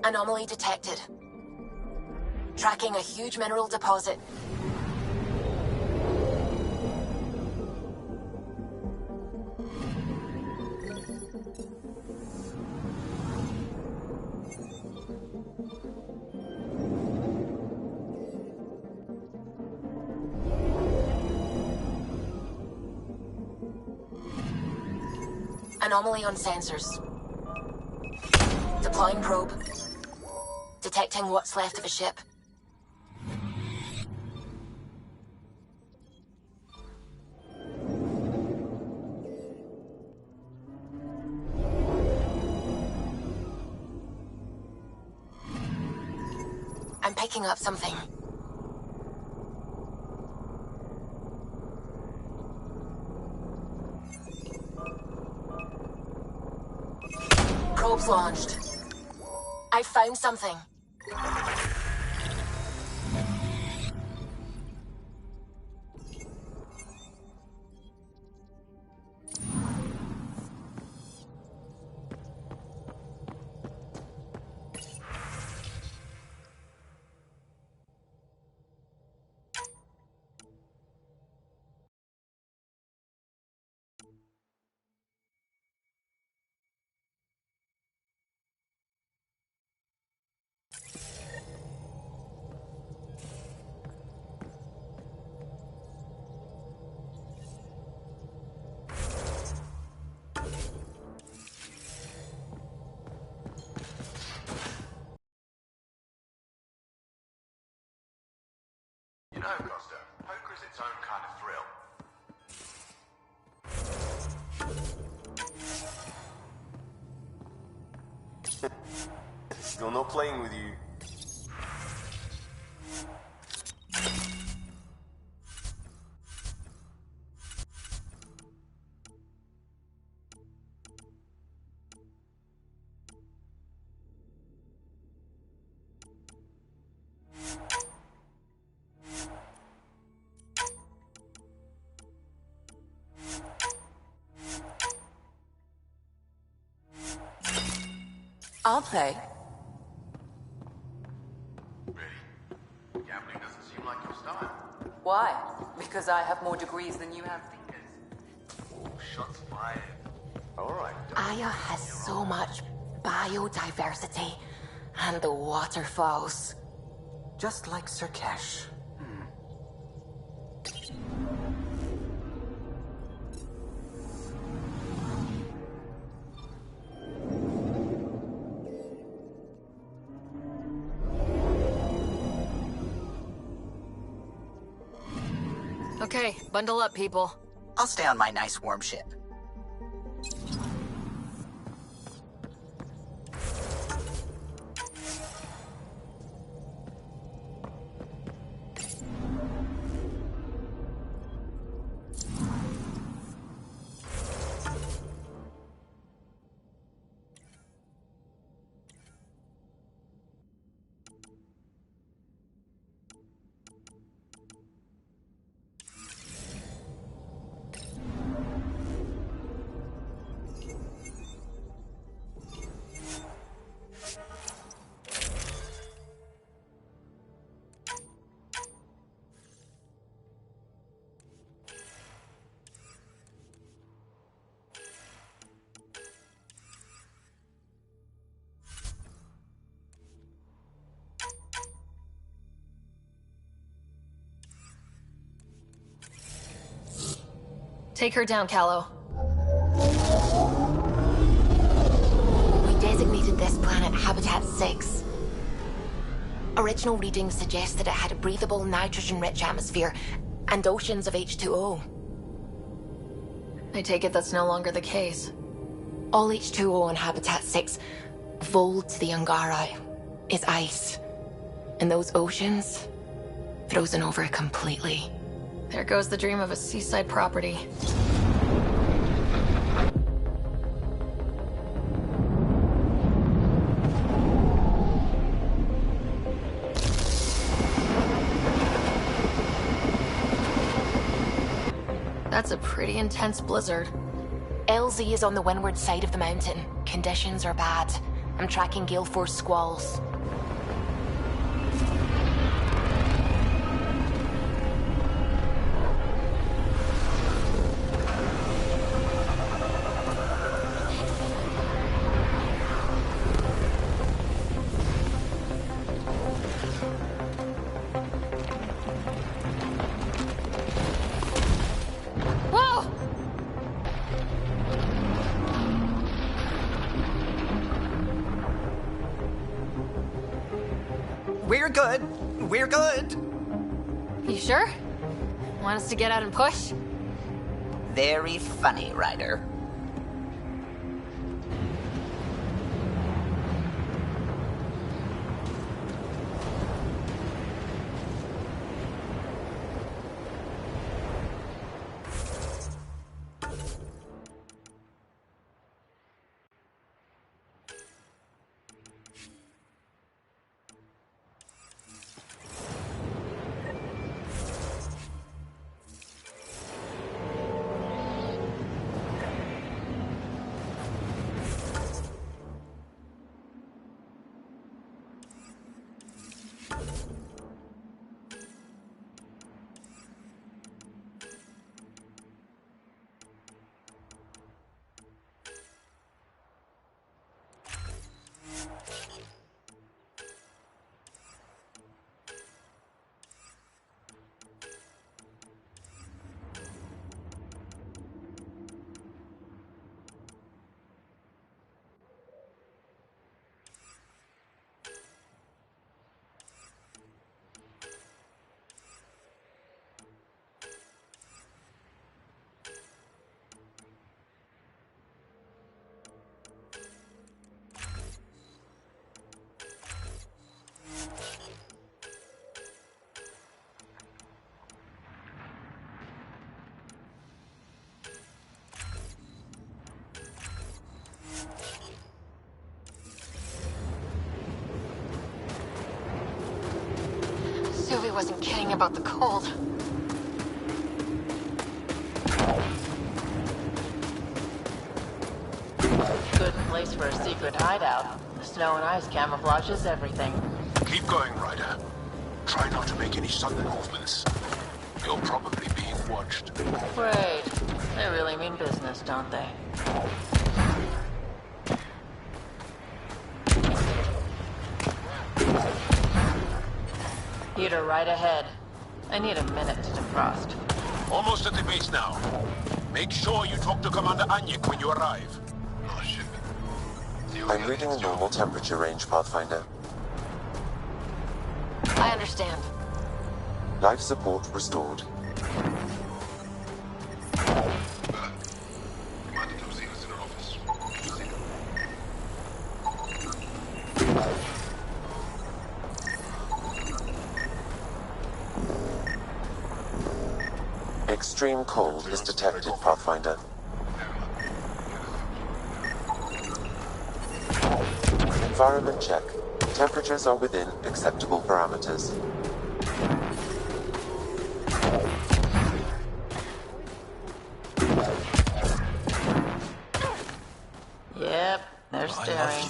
Anomaly detected. Tracking a huge mineral deposit. Anomaly on sensors. Deploying probe. Detecting what's left of a ship. I'm picking up something. Probe's launched. I found something. You know, Costa, poker's its own kind of thrill. Still not playing with you. I'll play. Really? Gambling doesn't seem like your style. Why? Because I have more degrees than you have fingers. Oh, shots fired. Alright. Aya has so much biodiversity. And the waterfalls. Just like Sirkesh. Okay, bundle up, people. I'll stay on my nice warm ship. Take her down, Callow. We designated this planet Habitat 6. Original readings suggest that it had a breathable, nitrogen-rich atmosphere and oceans of H2O. I take it that's no longer the case. All H2O on Habitat 6, vold to the Angara, is ice. And those oceans, frozen over completely. There goes the dream of a seaside property. That's a pretty intense blizzard. LZ is on the windward side of the mountain. Conditions are bad. I'm tracking gale force squalls. We're good. We're good. You sure? Want us to get out and push? Very funny, Ryder. Sylvie wasn't kidding about the cold. Good place for a secret hideout. The snow and ice camouflages everything. Keep going, Ryder. Try not to make any sudden movements. You're probably being watched. Great. They really mean business, don't they? Peter, right ahead. I need a minute to defrost. Almost at the base now. Make sure you talk to Commander Anyik when you arrive. Oh, shit. I'm reading a normal temperature range, Pathfinder. I understand. Life support restored. Commander No is in her office. Extreme cold is detected, Pathfinder. Environment check. Temperatures are within acceptable parameters. Yep, they're staring.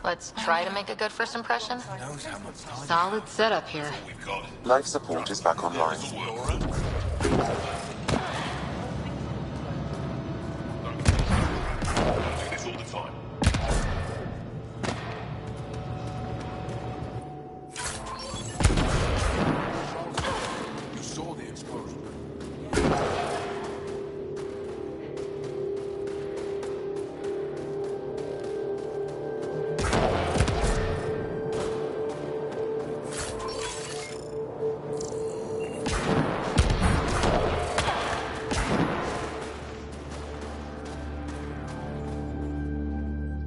Let's try to make a good first impression. Solid setup here. Life support is back online. You saw the explosion.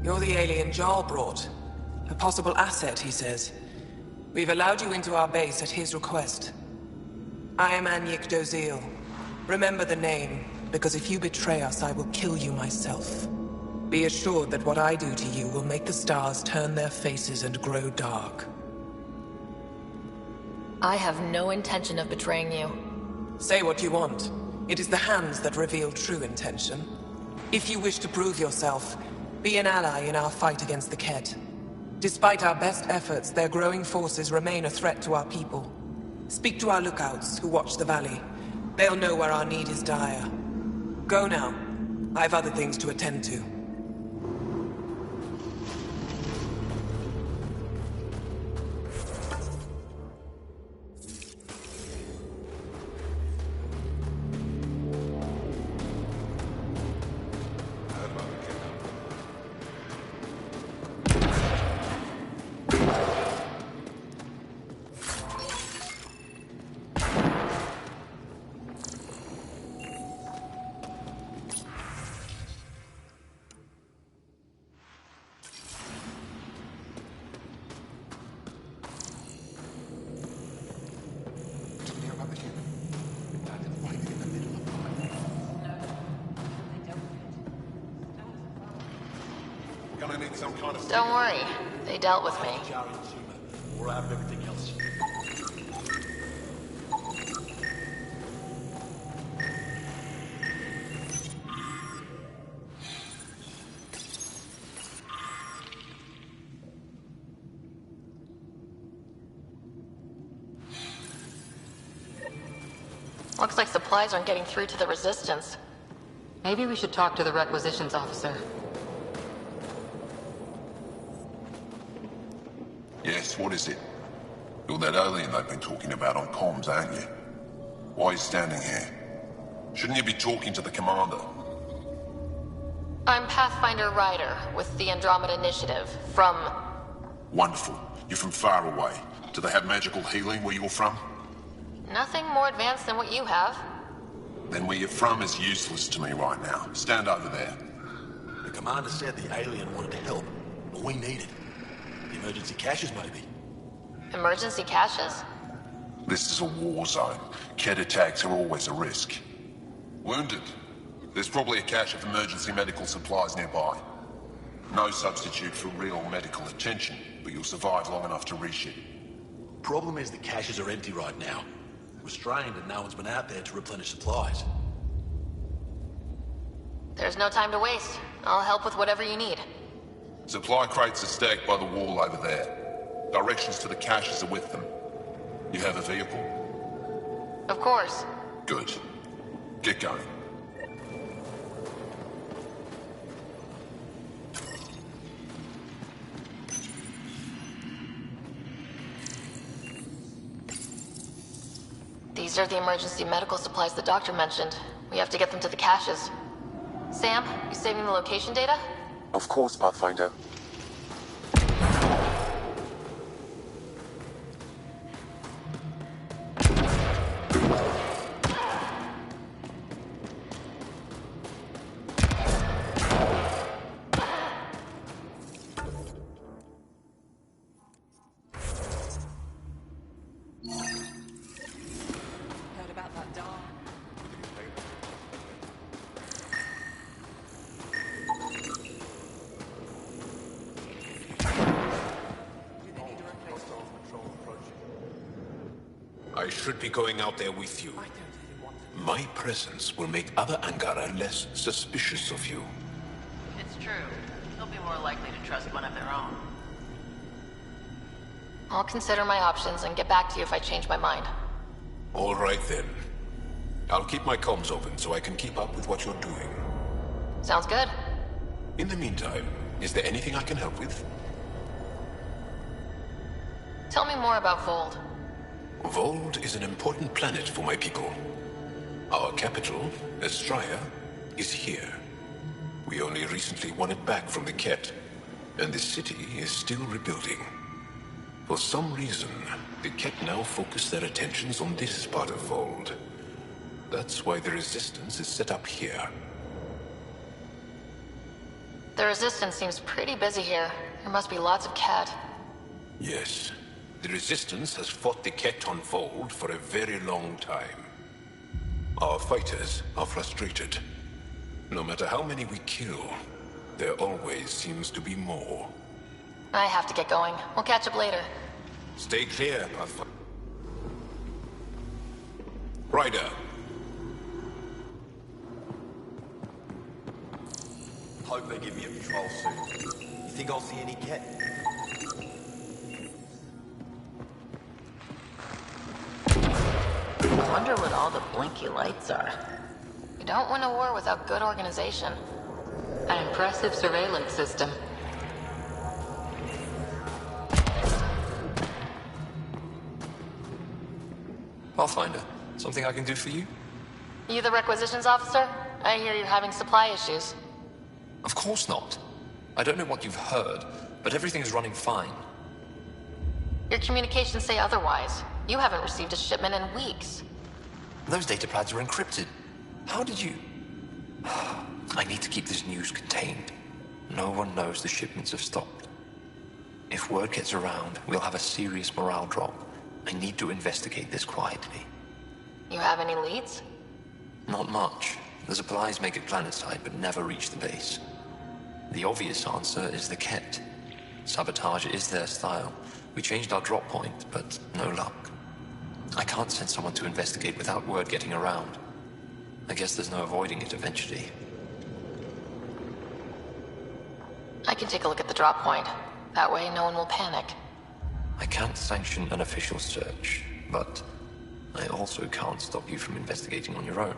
You're the alien Jarl brought. A possible asset, he says. We've allowed you into our base at his request. I am Anyik Dozil. Remember the name, because if you betray us, I will kill you myself. Be assured that what I do to you will make the stars turn their faces and grow dark. I have no intention of betraying you. Say what you want. It is the hands that reveal true intention. If you wish to prove yourself, be an ally in our fight against the Ket. Despite our best efforts, their growing forces remain a threat to our people. Speak to our lookouts who watch the valley. They'll know where our need is dire. Go now. I have other things to attend to. Don't worry. They dealt with me. We're out of everything else. Looks like supplies aren't getting through to the Resistance. Maybe we should talk to the requisitions officer. Yes, what is it? You're that alien they've been talking about on comms, aren't you? Why are you standing here? Shouldn't you be talking to the commander? I'm Pathfinder Ryder with the Andromeda Initiative from... Wonderful. You're from far away. Do they have magical healing where you're from? Nothing more advanced than what you have. Then where you're from is useless to me right now. Stand over there. The commander said the alien wanted to help. All we needed. The emergency caches, maybe. Emergency caches? This is a war zone. Ket attacks are always a risk. Wounded? There's probably a cache of emergency medical supplies nearby. No substitute for real medical attention, but you'll survive long enough to reach it. Problem is the caches are empty right now. We're strained and no one's been out there to replenish supplies. There's no time to waste. I'll help with whatever you need. Supply crates are stacked by the wall over there. Directions to the caches are with them. You have a vehicle? Of course. Good. Get going. These are the emergency medical supplies the doctor mentioned. We have to get them to the caches. Sam, you saving the location data? Of course, Pathfinder. Heard about that dog? I should be going out there with you. My presence will make other Angara less suspicious of you. It's true. They'll be more likely to trust one of their own. I'll consider my options and get back to you if I change my mind. All right then. I'll keep my comms open so I can keep up with what you're doing. Sounds good. In the meantime, is there anything I can help with? Tell me more about Vold. Vold is an important planet for my people. Our capital, Estraya, is here. We only recently won it back from the Ket, and the city is still rebuilding. For some reason, the Ket now focus their attentions on this part of Vold. That's why the Resistance is set up here. The Resistance seems pretty busy here. There must be lots of Ket. Yes. The Resistance has fought the Ket on Vold for a very long time. Our fighters are frustrated. No matter how many we kill, there always seems to be more. I have to get going. We'll catch up later. Stay clear, Pathfinder. Ryder. hope they give me a patrol suit. You think I'll see any cat? I wonder what all the blinky lights are. You don't win a war without good organization. An impressive surveillance system. Pathfinder, something I can do for you? You the requisitions officer? I hear you're having supply issues. Of course not. I don't know what you've heard, but everything is running fine. Your communications say otherwise. You haven't received a shipment in weeks. Those data pads are encrypted. How did you... I need to keep this news contained. No one knows the shipments have stopped. If word gets around, we'll have a serious morale drop. I need to investigate this quietly. You have any leads? Not much. The supplies make it planetside, but never reach the base. The obvious answer is the Ket. Sabotage is their style. We changed our drop point, but no luck. I can't send someone to investigate without word getting around. I guess there's no avoiding it eventually. I can take a look at the drop point. That way, no one will panic. I can't sanction an official search, but I also can't stop you from investigating on your own.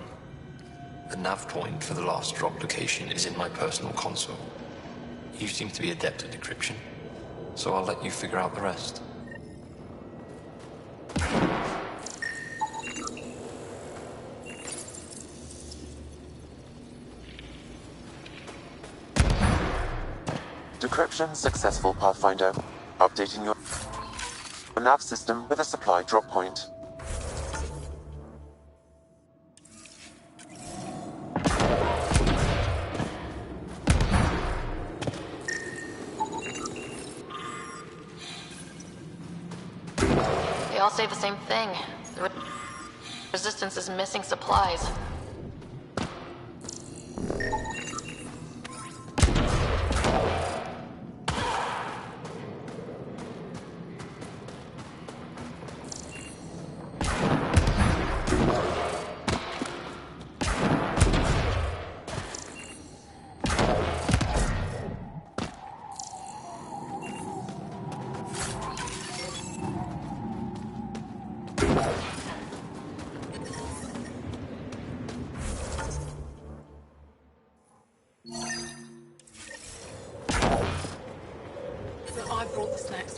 The nav point for the last drop location is in my personal console. You seem to be adept at decryption, so I'll let you figure out the rest. Decryption successful, Pathfinder. Updating your nav system with a supply drop point. They all say the same thing. The resistance is missing supplies.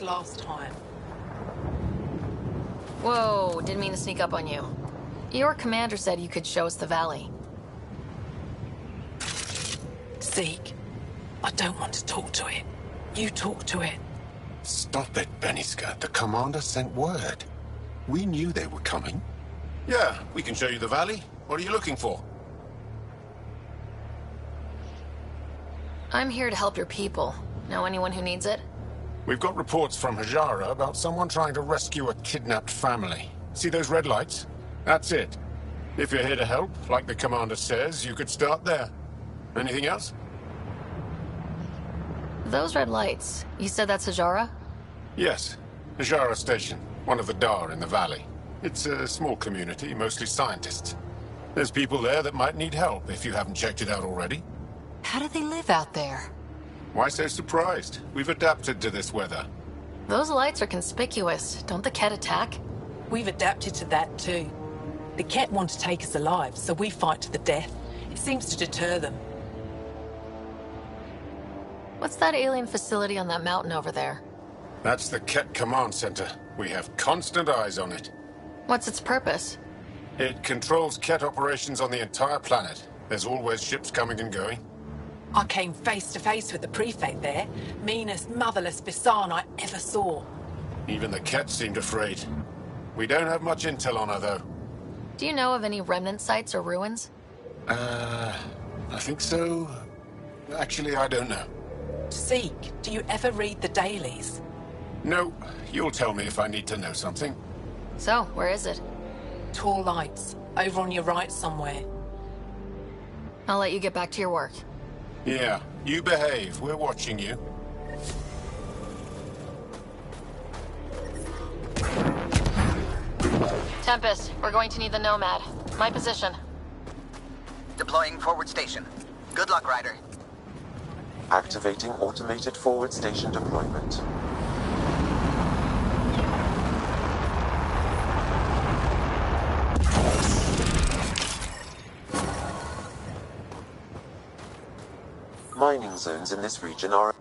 Last time. Whoa, didn't mean to sneak up on you. Your commander said you could show us the valley. Zeke, I don't want to talk to it. You talk to it. Stop it, Beniska. The commander sent word. We knew they were coming. Yeah, we can show you the valley. What are you looking for? I'm here to help your people. Know anyone who needs it? We've got reports from Hajara about someone trying to rescue a kidnapped family. See those red lights? That's it. If you're here to help, like the commander says, you could start there. Anything else? Those red lights, you said that's Hajara? Yes. Hajara Station, one of the Dar in the valley. It's a small community, mostly scientists. There's people there that might need help if you haven't checked it out already. How do they live out there? Why so surprised? We've adapted to this weather. Those lights are conspicuous. Don't the Ket attack? We've adapted to that too. The Ket want to take us alive, so we fight to the death. It seems to deter them. What's that alien facility on that mountain over there? That's the Ket Command Center. We have constant eyes on it. What's its purpose? It controls Ket operations on the entire planet. There's always ships coming and going. I came face to face with the prefect there. Meanest, motherless Bisan I ever saw. Even the Ket seemed afraid. We don't have much intel on her, though. Do you know of any remnant sites or ruins? I think so. Actually, I don't know. Zeke, do you ever read the dailies? No, you'll tell me if I need to know something. So, where is it? Tall lights, over on your right somewhere. I'll let you get back to your work. Yeah, you behave. We're watching you. Tempest, we're going to need the Nomad. My position. Deploying forward station. Good luck, Ryder. Activating automated forward station deployment. Mining zones in this region are...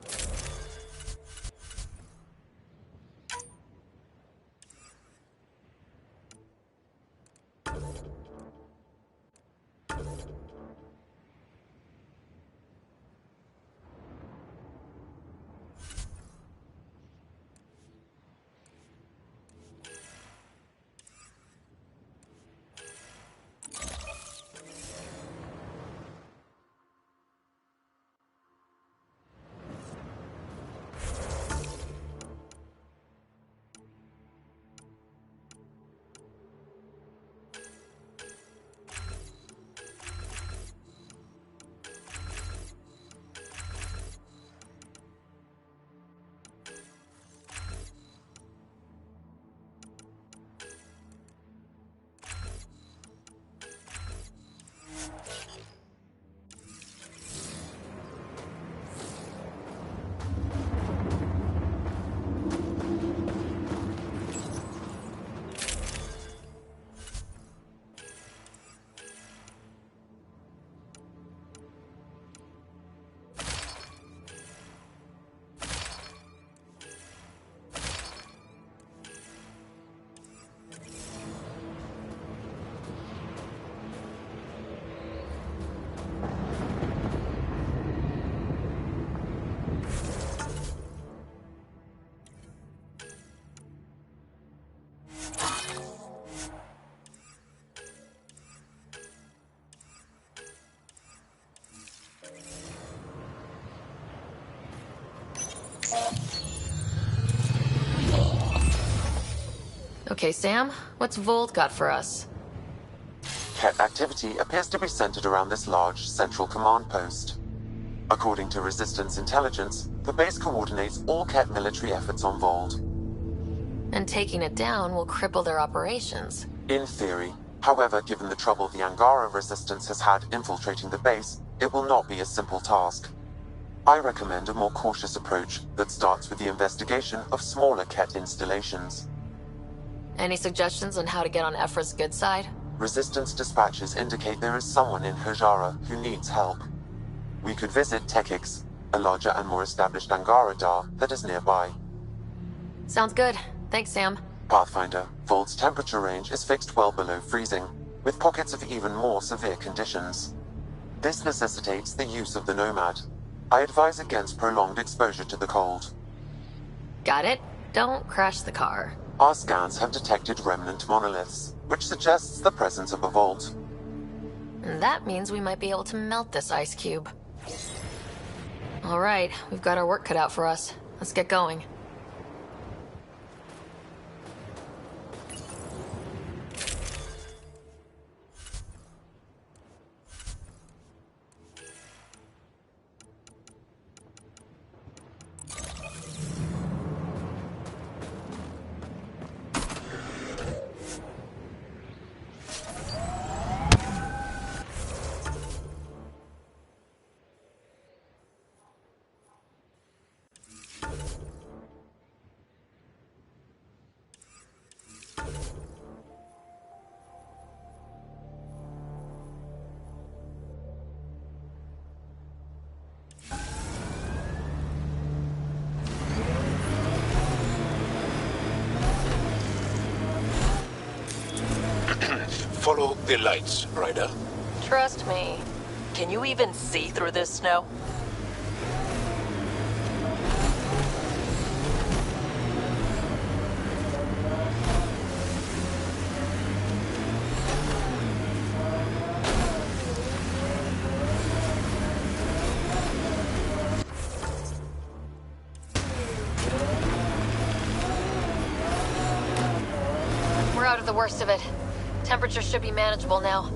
Okay, Sam, what's Volt got for us? Ket activity appears to be centered around this large central command post. According to Resistance intelligence, the base coordinates all Ket military efforts on Vold. And taking it down will cripple their operations. In theory. However, given the trouble the Angara Resistance has had infiltrating the base, it will not be a simple task. I recommend a more cautious approach that starts with the investigation of smaller Ket installations. Any suggestions on how to get on Ephra's good side? Resistance dispatches indicate there is someone in Hajara who needs help. We could visit Tekix, a larger and more established Angara Dar that is nearby. Sounds good. Thanks, Sam. Pathfinder, Vold's temperature range is fixed well below freezing, with pockets of even more severe conditions. This necessitates the use of the Nomad. I advise against prolonged exposure to the cold. Got it. Don't crash the car. Our scans have detected remnant monoliths, which suggests the presence of a vault. And that means we might be able to melt this ice cube. All right, we've got our work cut out for us. Let's get going. Follow the lights, Ryder. Trust me. Can you even see through this snow? We're out of the worst of it. Temperature should be manageable now.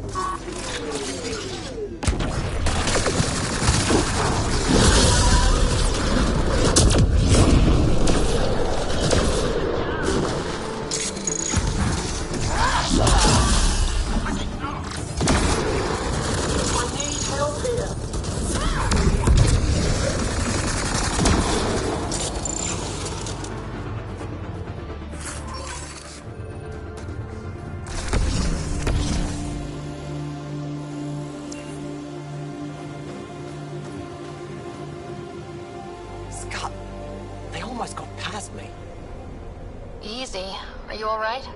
see. Are you alright?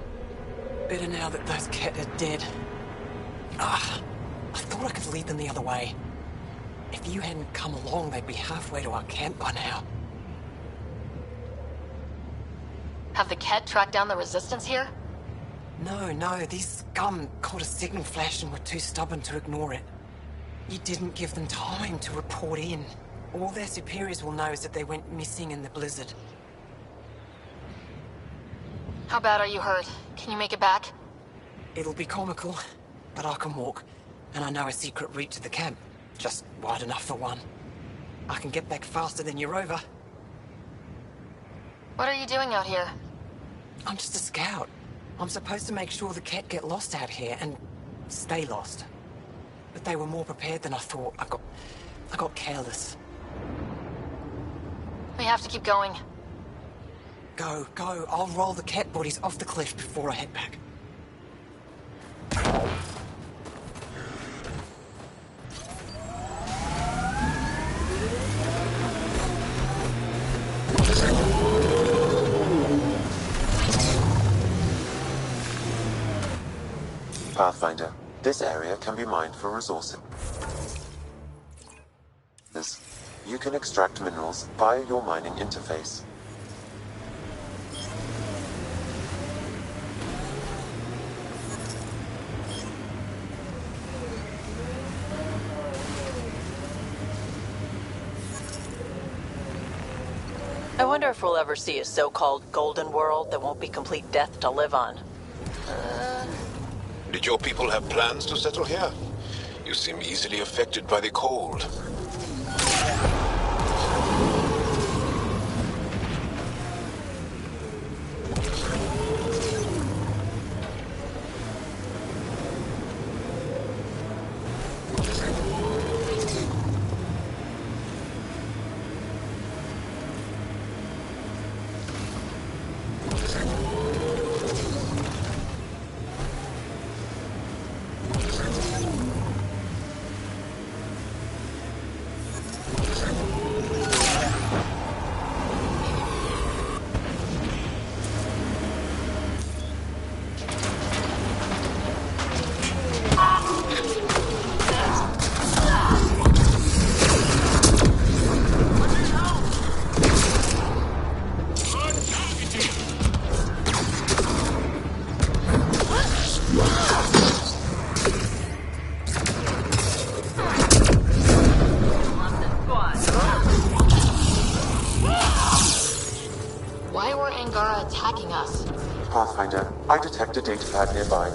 Better now that those Ket are dead. I thought I could lead them the other way. If you hadn't come along, they'd be halfway to our camp by now. Have the Ket tracked down the resistance here? No, these scum caught a signal flash and were too stubborn to ignore it. You didn't give them time to report in. All their superiors will know is that they went missing in the blizzard. How bad are you hurt? Can you make it back? It'll be comical, but I can walk. And I know a secret route to the camp. Just wide enough for one. I can get back faster than your rover. What are you doing out here? I'm just a scout. I'm supposed to make sure the Ket get lost out here and stay lost. But they were more prepared than I thought. I got careless. We have to keep going. Go. I'll roll the Ket bodies off the cliff before I head back. Pathfinder, this area can be mined for resources. You can extract minerals via your mining interface. I wonder if we'll ever see a so-called golden world that won't be complete death to live on. Did your people have plans to settle here? You seem easily affected by the cold. Pathfinder, I detect a datapad nearby.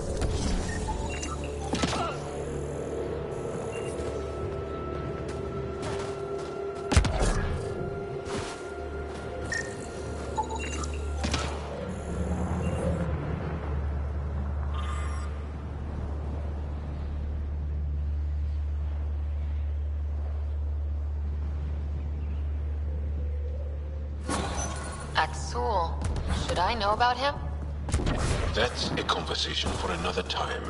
Axul. Should I know about him? That's a conversation for another time.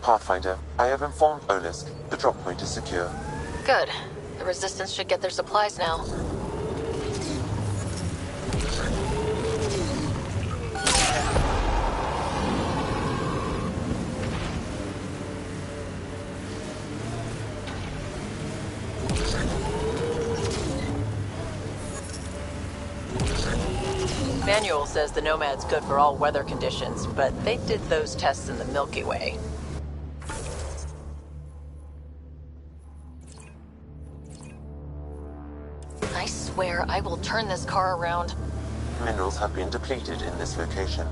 Pathfinder, I have informed Olisk. The drop point is secure. Good. The Resistance should get their supplies now. Manual says the Nomad's good for all weather conditions, but they did those tests in the Milky Way. I swear I will turn this car around. Minerals have been depleted in this location.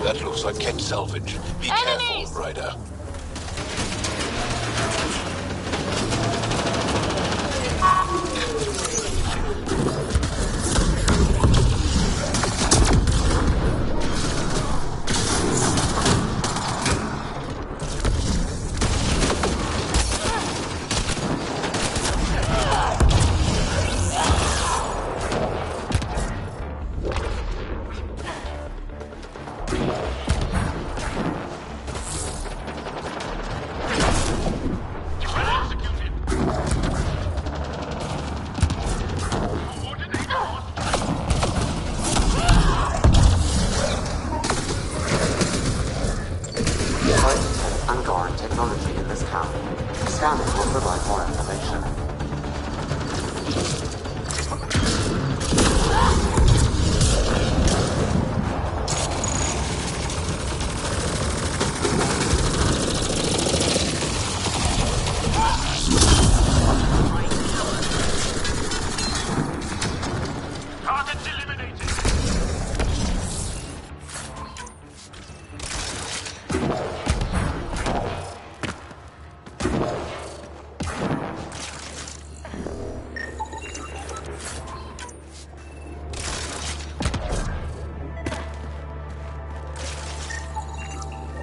That looks like Ket salvage. Be Enemies! careful, Ryder. Scanning will provide more information.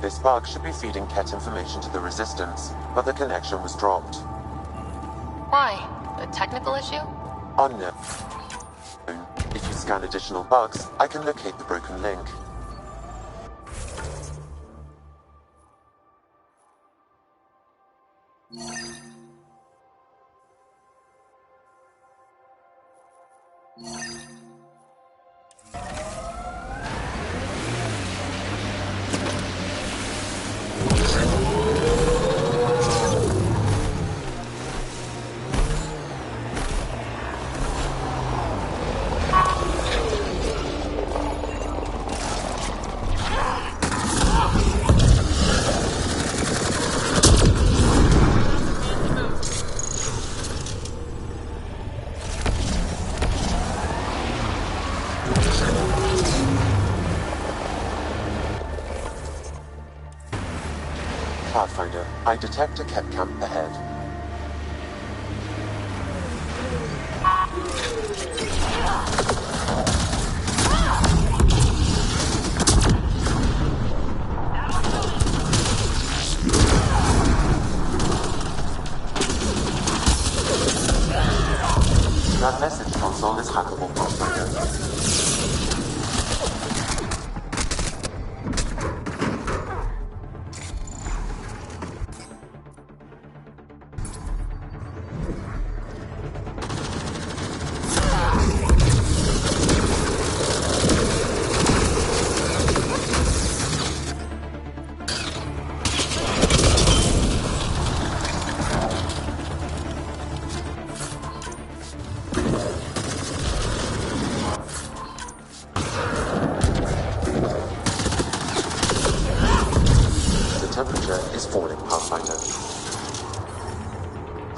This bug should be feeding Ket information to the Resistance, but the connection was dropped. Why? A technical issue? Unknown. If you scan additional bugs, I can locate the broken link. Pathfinder, I detect a Ket camp ahead. That message console is hackable, Pathfinder.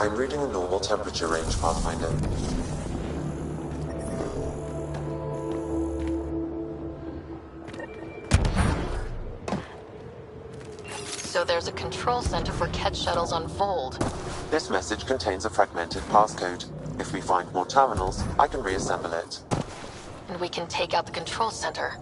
I'm reading a normal temperature range, Pathfinder. So there's a control center for Ket shuttles on Vold. This message contains a fragmented passcode. If we find more terminals, I can reassemble it. And we can take out the control center.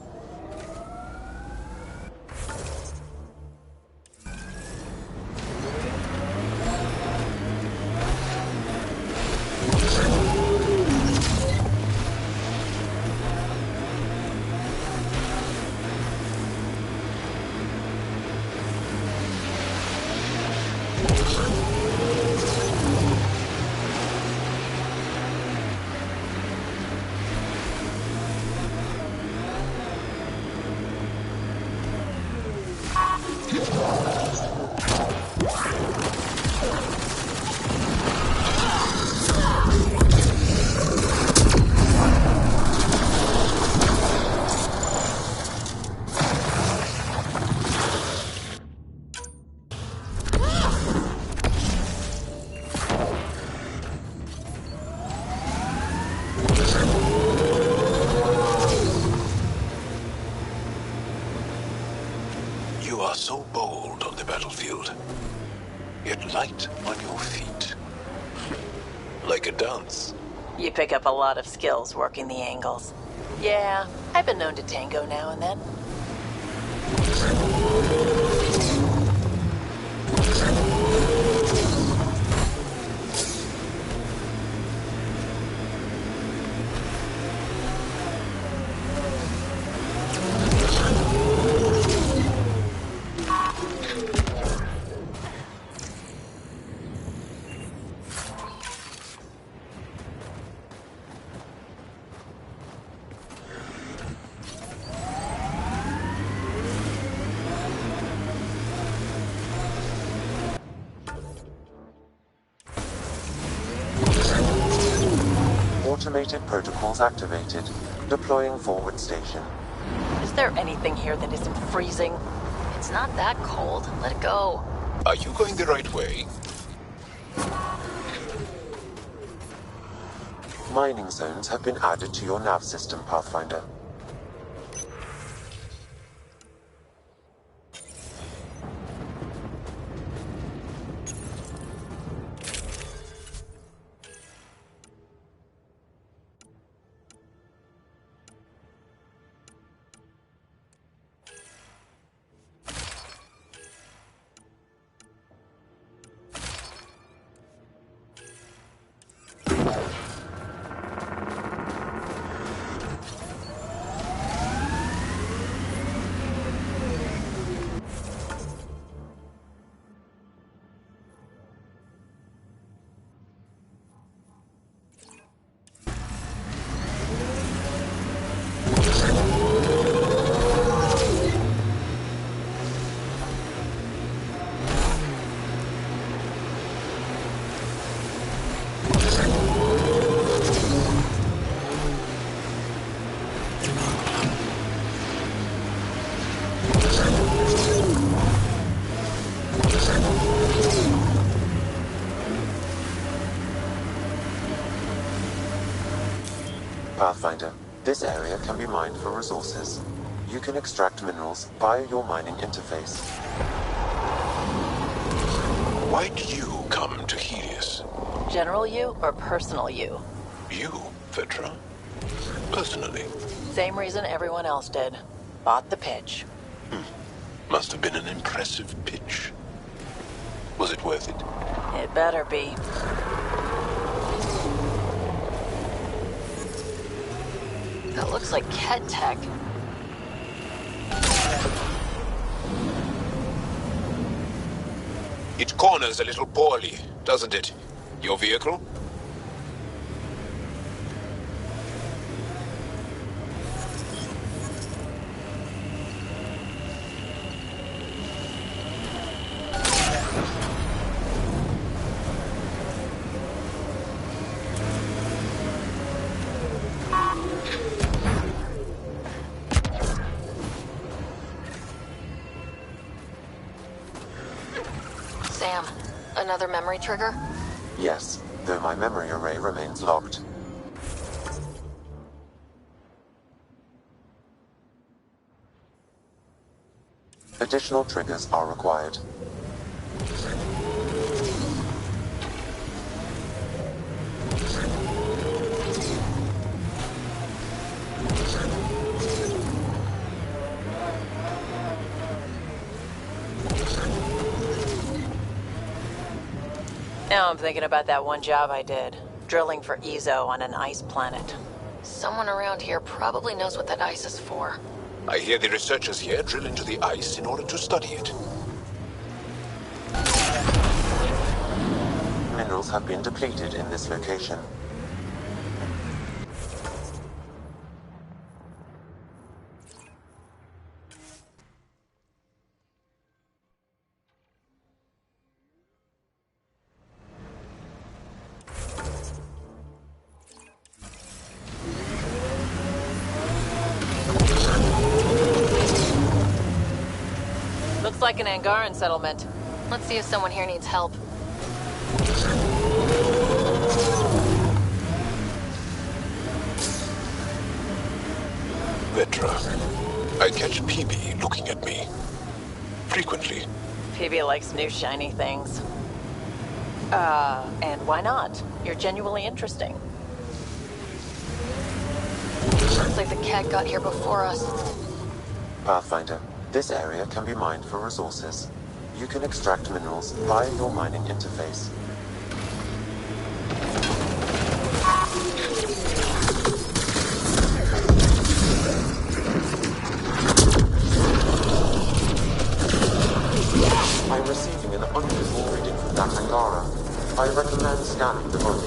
You are so bold on the battlefield, yet light on your feet. Like a dance. You pick up a lot of skills working the angles. Yeah, I've been known to tango now and then. Automated protocols activated. Deploying forward station. Is there anything here that isn't freezing? It's not that cold. Let it go. Are you going the right way? Mining zones have been added to your nav system, Pathfinder. Pathfinder, this area can be mined for resources. You can extract minerals via your mining interface. Why did you come to Helios? General you or personal you? You, Vetra? Personally. Same reason everyone else did. Bought the pitch. Must have been an impressive pitch. Was it worth it? It better be. That looks like Ket tech. It corners a little poorly, doesn't it? Your vehicle? Sam, another memory trigger? Yes, though my memory array remains locked. Additional triggers are required. Now I'm thinking about that one job I did. Drilling for Ezo on an ice planet. Someone around here probably knows what that ice is for. I hear the researchers here drill into the ice in order to study it. Minerals have been depleted in this location. Looks like an Angaran settlement. Let's see if someone here needs help. Vetra, I catch PB looking at me. Frequently. PB likes new shiny things. And why not? You're genuinely interesting. Looks like the cat got here before us. Pathfinder, this area can be mined for resources. You can extract minerals via your mining interface. I'm receiving an unusual reading from that Angara. I recommend scanning the room.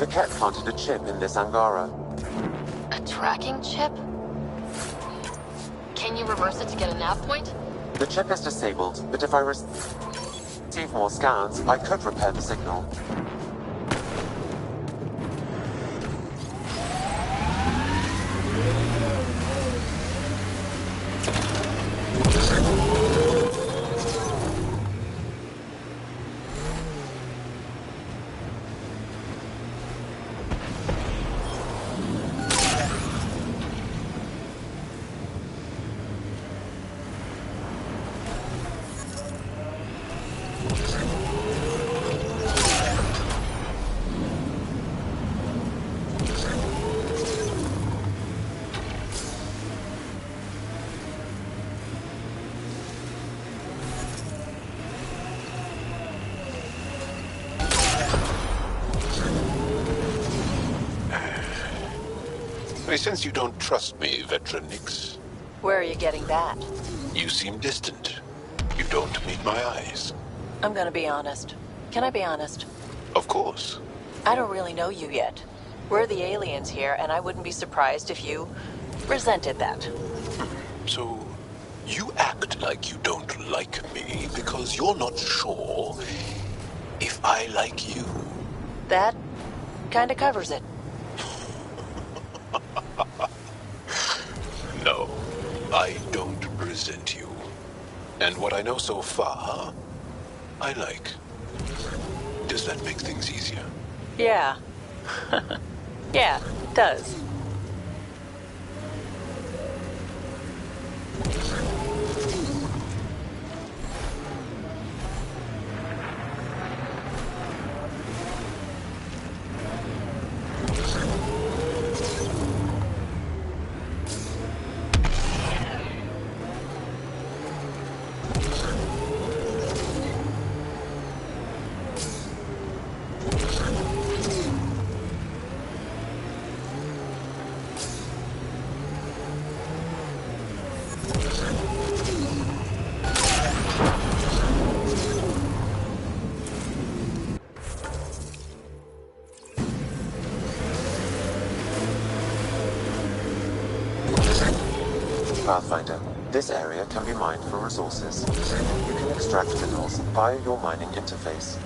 The Ket planted a chip in this Angara. A tracking chip? Can you reverse it to get a nav point? The chip is disabled, but if I receive more scans, I could repair the signal. I sense you don't trust me, veteran Nix. Where are you getting that? You seem distant. You don't meet my eyes. I'm gonna be honest. Can I be honest? Of course. I don't really know you yet. We're the aliens here, and I wouldn't be surprised if you resented that. So, you act like you don't like me because you're not sure if I like you. That kinda covers it. No, I don't resent you. And what I know so far, I like. Does that make things easier? Yeah. Yeah, it does. Pathfinder, this area can be mined for resources. You can extract minerals via your mining interface.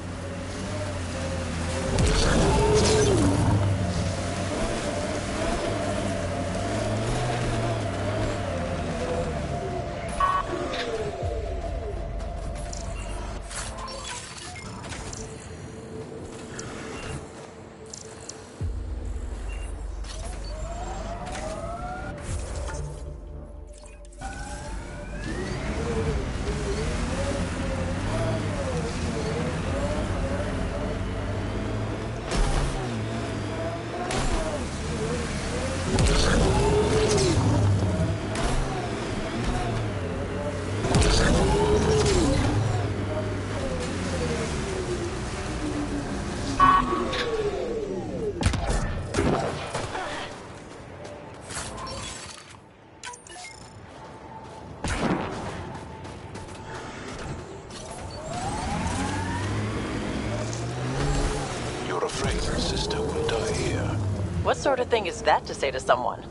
What sort of thing is that to say to someone?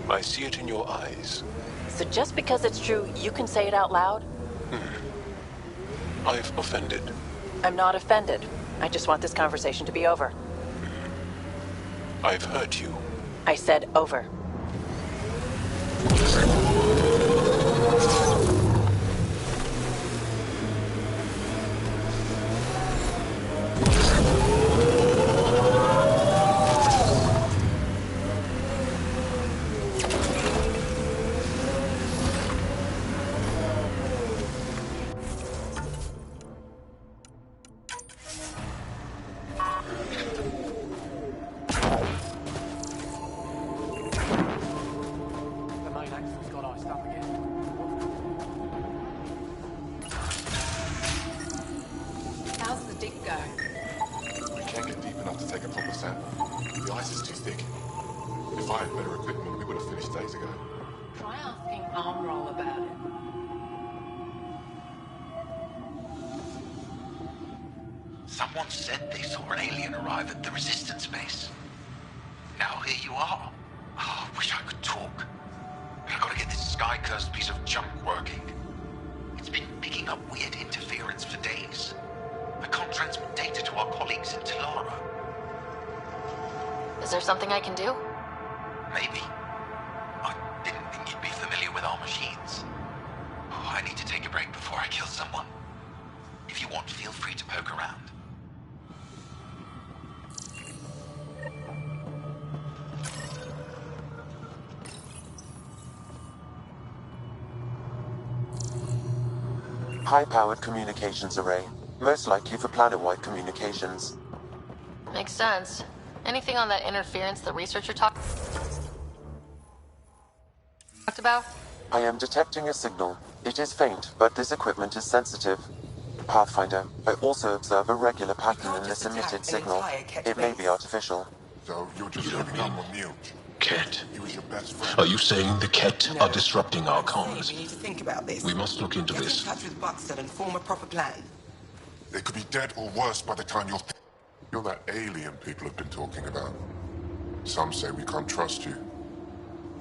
I see it in your eyes. So just because it's true, you can say it out loud? I've offended. I'm not offended. I just want this conversation to be over. I've hurt you. I said over. Someone said they saw an alien arrive at the Resistance base. now here you are. Oh, I wish I could talk. But I gotta get this sky-cursed piece of junk working. It's been picking up weird interference for days. I can't transmit data to our colleagues in Talara. Is there something I can do? Maybe. I didn't think you'd be familiar with our machines. Oh, I need to take a break before I kill someone. If you want, feel free to poke around. High-powered communications array, most likely for planet-wide communications. Makes sense. Anything on that interference the researcher talked about? I am detecting a signal. It is faint, but this equipment is sensitive. Pathfinder, I also observe a regular pattern in this emitted signal. It may be artificial. So you're just giving up on Neil? Ket. He was your best friend. Are you saying the Ket are disrupting our comms? We need to think about this. We must look into Get this. in touch with Buxton and form a proper plan. They could be dead or worse by the time you're that alien people have been talking about. Some say we can't trust you.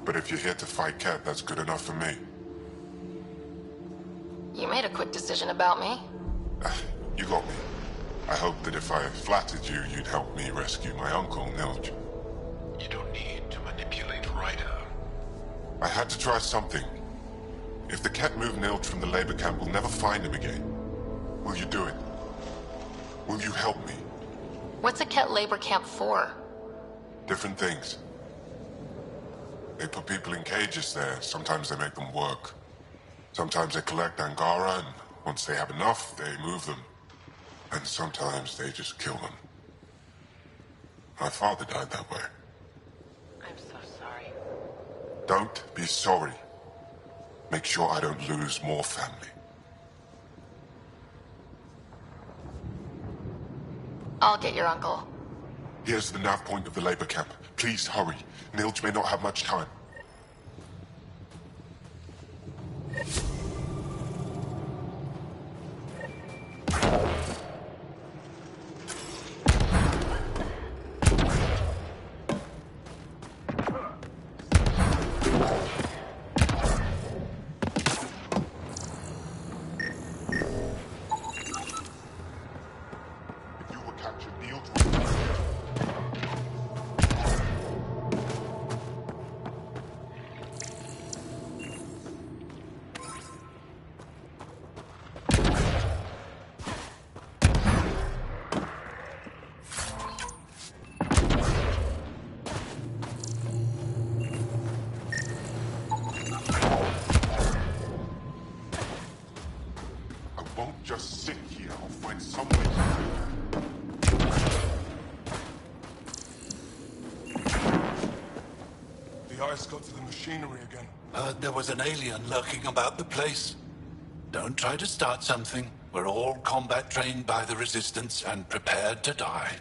But if you're here to fight Ket, that's good enough for me. You made a quick decision about me. You got me. I hope that if I flattered you, you'd help me rescue my uncle, Nilj. You don't need to manipulate Ryder. I had to try something. If the Ket move Nilj from the labor camp, we'll never find him again. Will you do it? Will you help me? What's a Ket labor camp for? Different things. They put people in cages there. Sometimes they make them work. Sometimes they collect Angara, and once they have enough, they move them. And sometimes they just kill them. My father died that way. I'm so sorry. Don't be sorry. Make sure I don't lose more family. I'll get your uncle. Here's the nav point of the labor camp. Please hurry. Nilj may not have much time. Just sit here. I'll find some way. The ice got to the machinery again. There was an alien lurking about the place. Don't try to start something. We're all combat trained by the Resistance and prepared to die.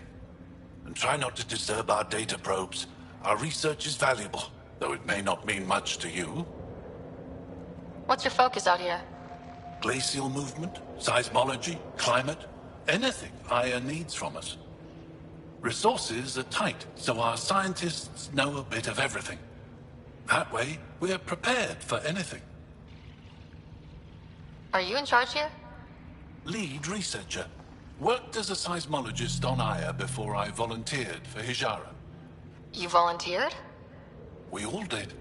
And try not to disturb our data probes. Our research is valuable, though it may not mean much to you. What's your focus out here? Glacial movement, seismology, climate, anything Aya needs from us. Resources are tight, so our scientists know a bit of everything. That way, we're prepared for anything. Are you in charge here? Lead researcher. Worked as a seismologist on Aya before I volunteered for Hijara. You volunteered? We all did.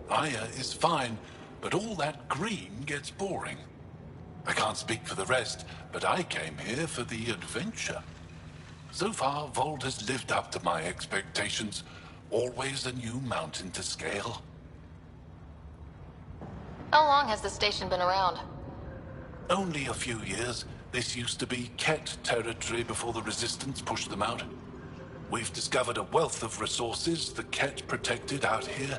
Aya is fine, but all that green gets boring. I can't speak for the rest, but I came here for the adventure. So far, Vold has lived up to my expectations. Always a new mountain to scale. How long has this station been around? Only a few years. This used to be Ket territory before the Resistance pushed them out. We've discovered a wealth of resources the Ket protected out here.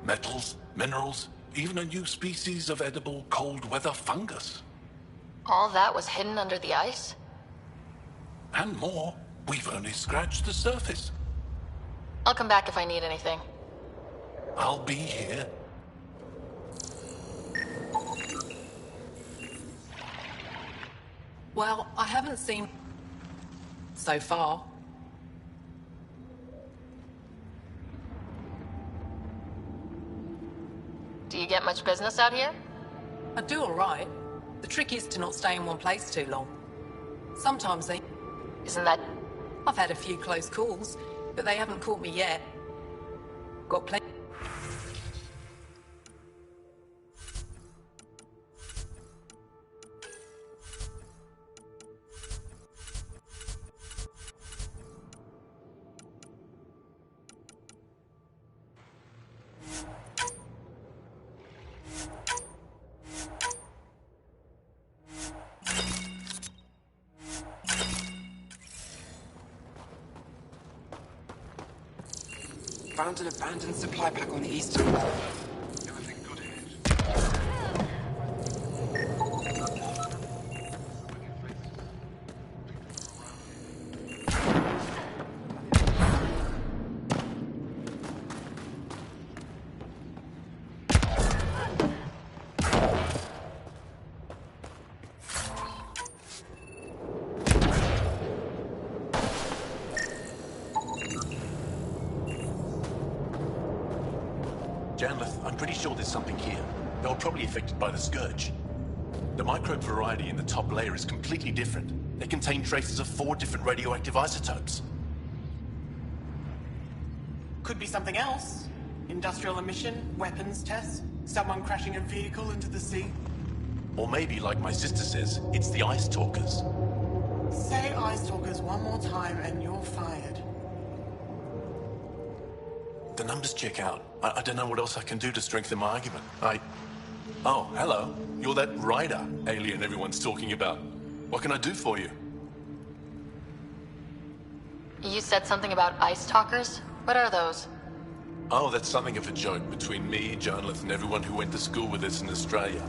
Metals, minerals, even a new species of edible cold weather fungus. All that was hidden under the ice? And more. We've only scratched the surface. I'll come back if I need anything. I'll be here. Well, I haven't seen so far. You get much business out here? I do alright. The trick is to not stay in one place too long. Sometimes they... Isn't that... I've had a few close calls, but they haven't caught me yet. Got plenty... Found an abandoned supply pack on the eastern wall. Everything good ahead. Janlith, I'm pretty sure there's something here. They were probably affected by the Scourge. The microbe variety in the top layer is completely different. They contain traces of 4 different radioactive isotopes. Could be something else. Industrial emission, weapons test, someone crashing a vehicle into the sea. Or maybe, like my sister says, it's the Ice Talkers. Say Ice Talkers one more time and you're fired. The numbers check out. I don't know what else I can do to strengthen my argument. Oh, hello. You're that Rider alien everyone's talking about. What can I do for you? You said something about ice talkers? What are those? Oh, that's something of a joke between me, Janlith, and everyone who went to school with us in Australia.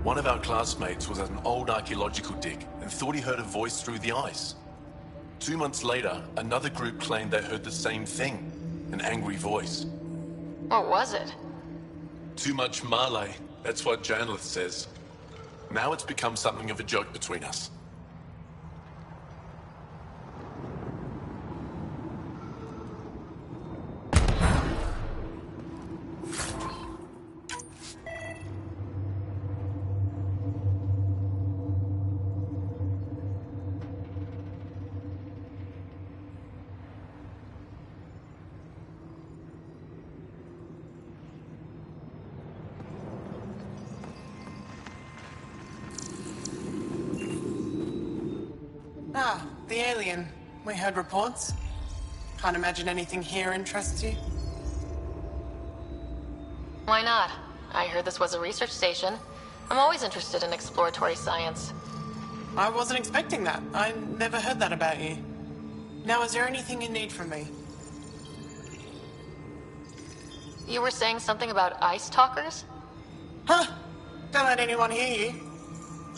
One of our classmates was at an old archaeological dig and thought he heard a voice through the ice. 2 months later, another group claimed they heard the same thing. An angry voice. What was it? Too much Malay, that's what Janlith says. Now it's become something of a joke between us. Ah, the alien. We heard reports. Can't imagine anything here interests you. Why not? I heard this was a research station. I'm always interested in exploratory science. I wasn't expecting that. I never heard that about you. Now, is there anything you need from me? You were saying something about ice talkers? Huh! Don't let anyone hear you.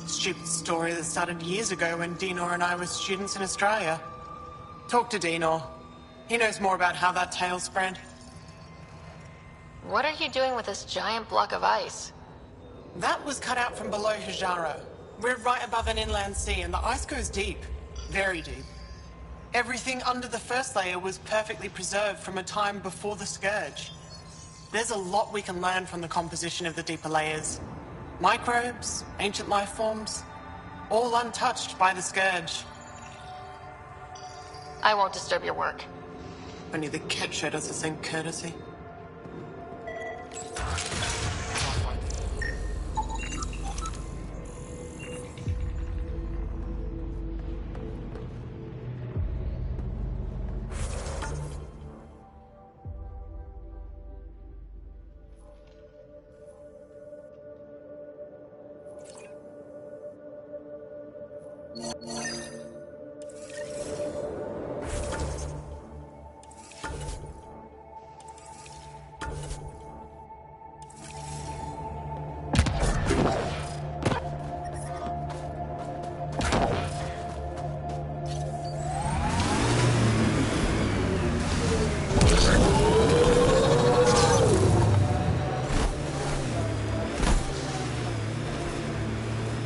Stupid story that started years ago when Dinor and I were students in Australia. Talk to Dinor. He knows more about how that tale spread. What are you doing with this giant block of ice? That was cut out from below Hijaro. We're right above an inland sea and the ice goes deep. Very deep. Everything under the first layer was perfectly preserved from a time before the Scourge. There's a lot we can learn from the composition of the deeper layers. Microbes, ancient life forms, all untouched by the Scourge. I won't disturb your work. Only the Ket showed us the same courtesy.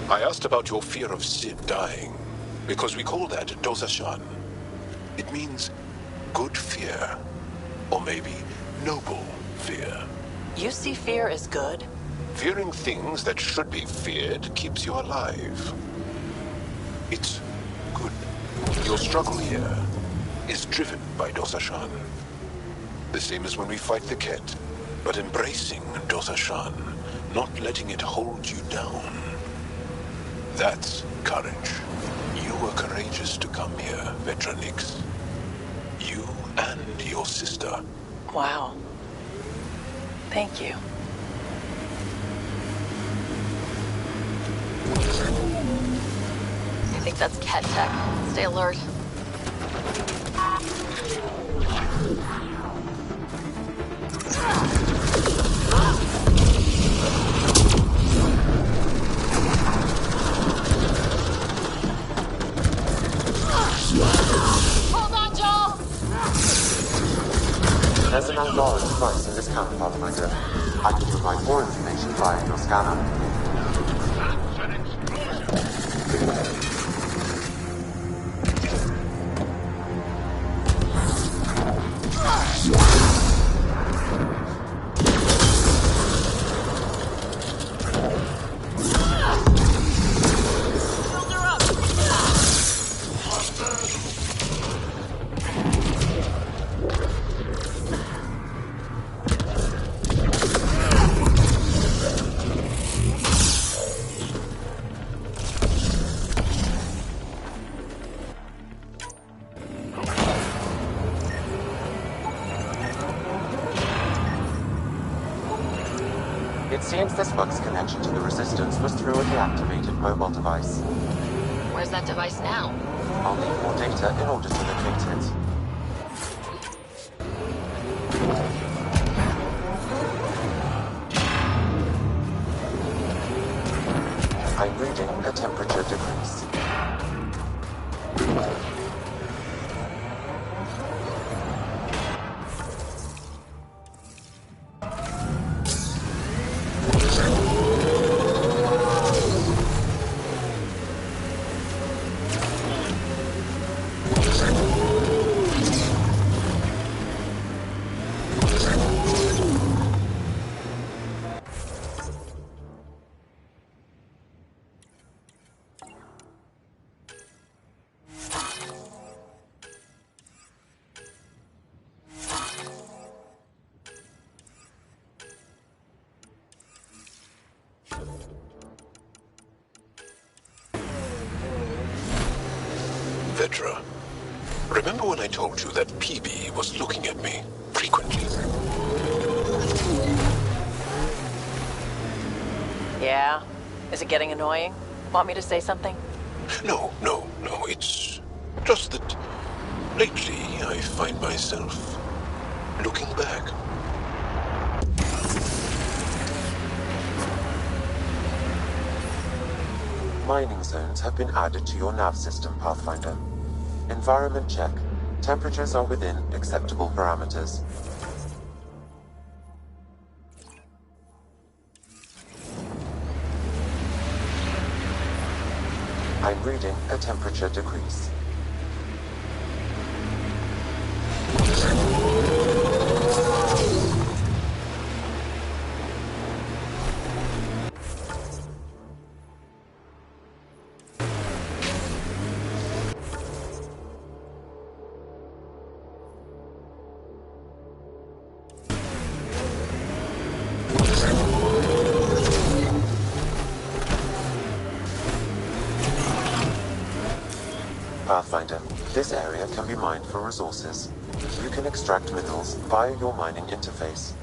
I asked about your fear of Sid dying, because we call that Dosashan. It means good fear, or maybe noble fear. You see fear as good? Fearing things that should be feared keeps you alive. It's good. Your struggle here is driven by Dosashan. The same as when we fight the Ket, but embracing Dosashan, not letting it hold you down. That's courage. You were courageous to come here, Vetra Nix. You and your sister. Wow. Thank you. I think that's Ket tech. Stay alert. Hold on, Joel! There's an Angora device in this camp, Pathfinder. I can provide more information via your scanner. It seems this bug's connection to the Resistance was through a deactivated mobile device. Where's that device now? I'll need more data in order to locate it. I'm reading a temperature decrease. Vetra, remember when I told you that PB was looking at me frequently? Yeah? Is it getting annoying? Want me to say something? No. It's just that lately I find myself looking back. Mining zones have been added to your nav system, Pathfinder. Environment check. Temperatures are within acceptable parameters. I'm reading a temperature decrease. Pathfinder, this area can be mined for resources. You can extract minerals via your mining interface.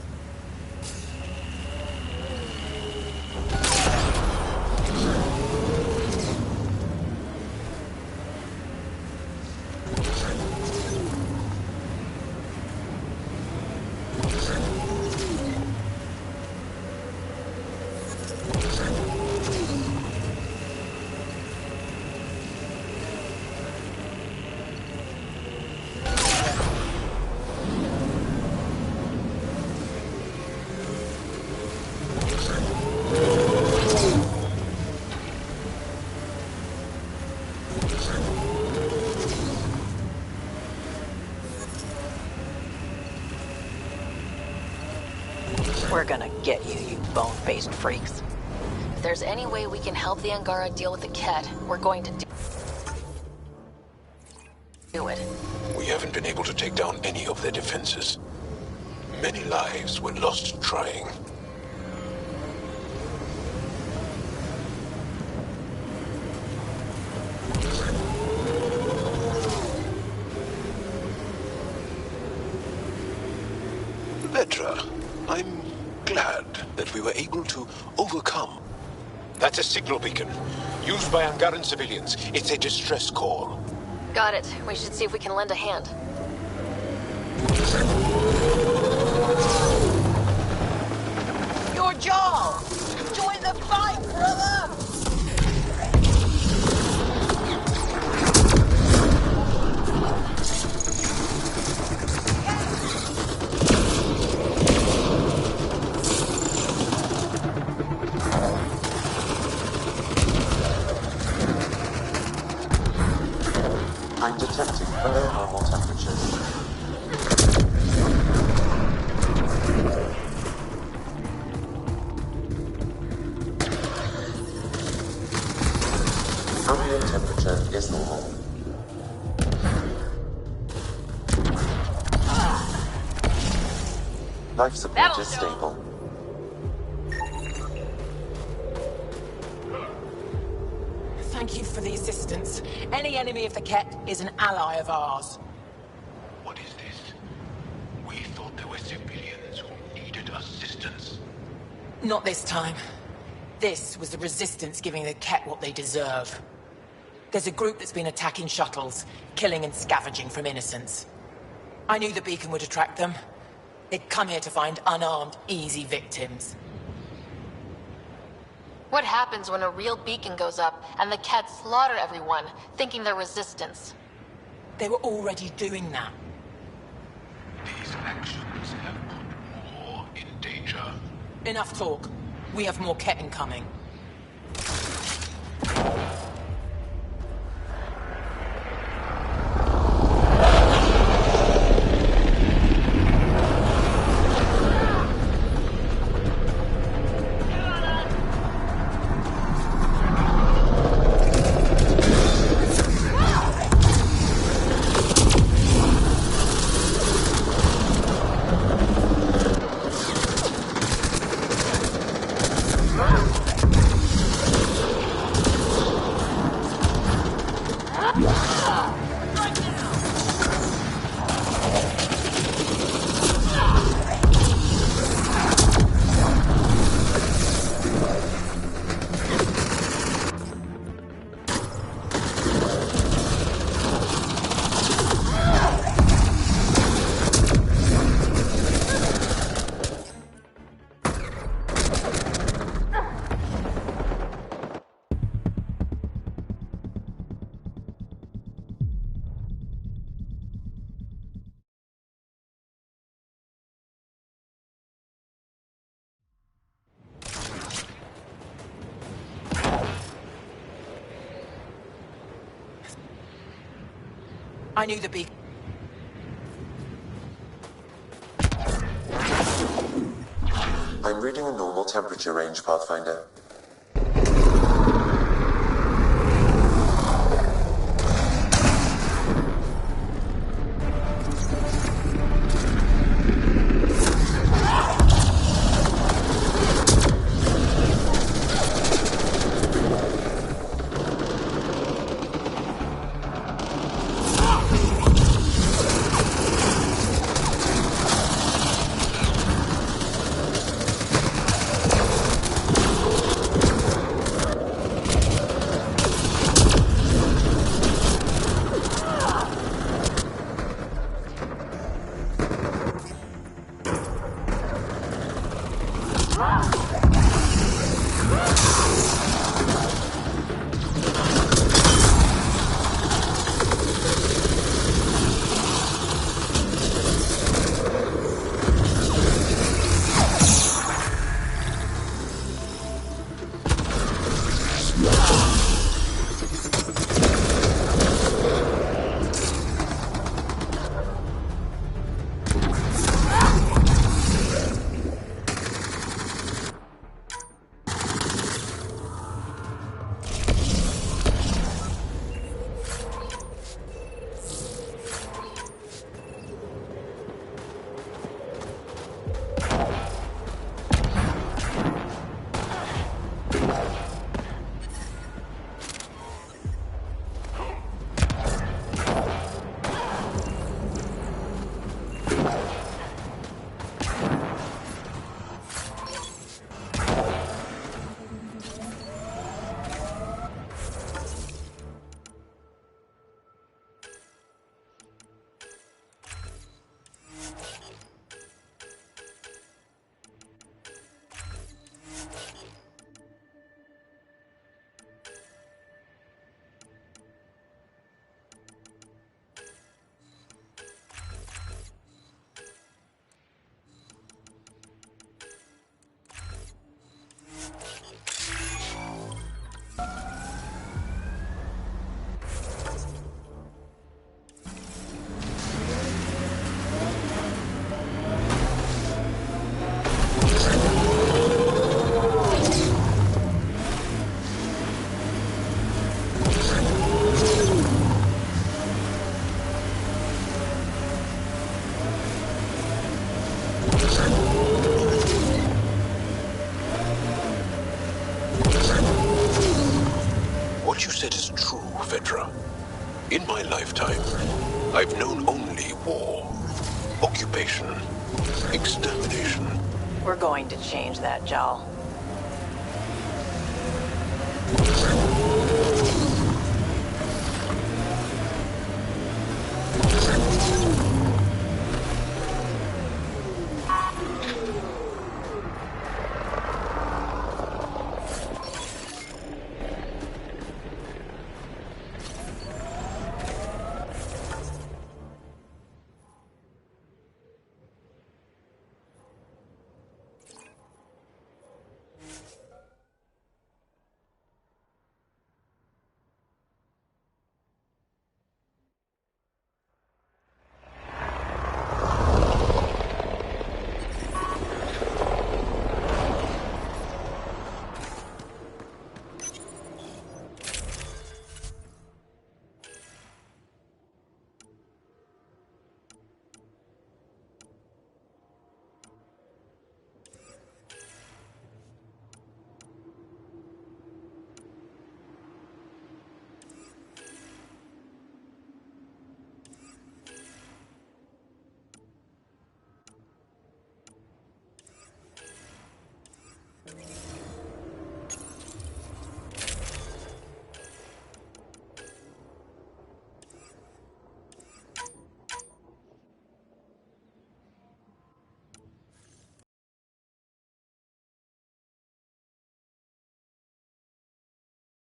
We're gonna get you, you bone-faced freaks. If there's any way we can help the Angara deal with the Ket, we're going to do it. We haven't been able to take down any of their defenses. Many lives were lost trying. Vetra, I'm glad that we were able to overcome. That's a signal beacon, used by Angaran civilians. It's a distress call. Got it. We should see if we can lend a hand. Your jaw! Join the fight, brother! I'm detecting below normal temperatures. Ambient temperature is normal. Life support is stable. Thank you for the assistance. Any enemy of the Ket is an ally of ours. What is this? We thought there were civilians who needed assistance. Not this time. This was the Resistance giving the Ket what they deserve. There's a group that's been attacking shuttles, killing and scavenging from innocents. I knew the beacon would attract them. They'd come here to find unarmed, easy victims. What happens when a real beacon goes up and the Ket slaughter everyone, thinking they're Resistance? They were already doing that. These actions have put more in danger. Enough talk. We have more Ket incoming. I knew the beacon. I'm reading a normal temperature range, Pathfinder. I've known only war, occupation, extermination. We're going to change that, Jal.